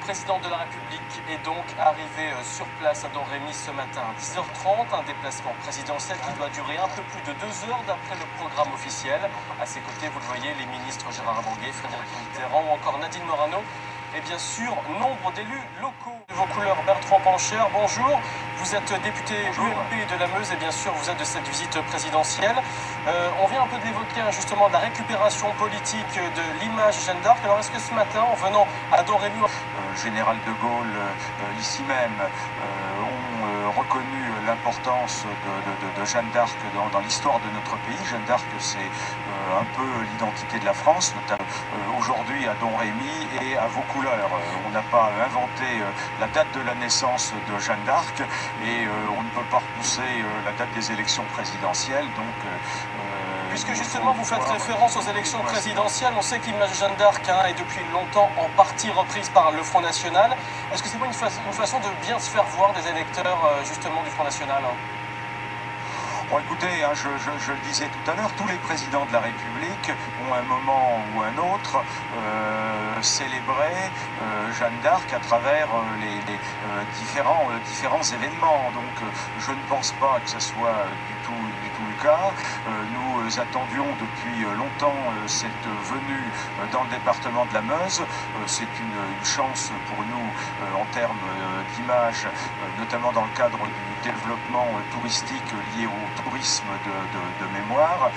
président de la République est donc arrivé sur place à Domrémy ce matin à 10h30, un déplacement présidentiel qui doit durer un peu plus de 2 heures d'après le programme officiel. À ses côtés, vous le voyez, les ministres Gérard Longuet, Frédéric Mitterrand ou encore Nadine Morano et bien sûr nombre d'élus locaux. De vos couleurs, Bertrand Pancher, bonjour. Vous êtes député UMP de la Meuse et bien sûr vous êtes de cette visite présidentielle. On vient un peu de l'évoquer justement de la récupération politique de l'image Jeanne d'Arc. Alors est-ce que ce matin, en venant à Domrémy, Général de Gaulle, ici même, ont reconnu l'importance de Jeanne d'Arc dans l'histoire de notre pays. Jeanne d'Arc, c'est un peu l'identité de la France, notamment aujourd'hui à Domrémy et à Vaucouleurs. On n'a pas inventé la date de la naissance de Jeanne d'Arc et on ne peut pas repousser la date des élections présidentielles. Donc, puisque justement vous faites référence aux élections présidentielles, on sait que l'image Jeanne d'Arc est depuis longtemps en partie reprise par le Front National. Est-ce que c'est pas une façon de bien se faire voir des électeurs justement du Front National? Bon, écoutez, je le disais tout à l'heure, tous les présidents de la République ont un moment ou un autre célébré Jeanne d'Arc à travers les différents événements. Donc je ne pense pas que ce soit du tout le cas. Nous attendions depuis longtemps cette venue dans le département de la Meuse. C'est une chance pour nous en termes d'image, notamment dans le cadre du développement touristique lié au tourisme de mémoire.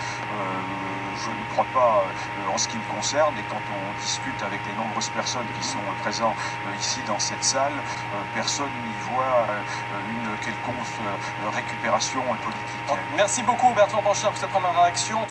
Je ne crois pas, en ce qui me concerne, et quand on discute avec les nombreuses personnes qui sont présentes ici dans cette salle, personne n'y voit une quelconque récupération politique. Merci beaucoup Bertrand Pancher pour cette première réaction.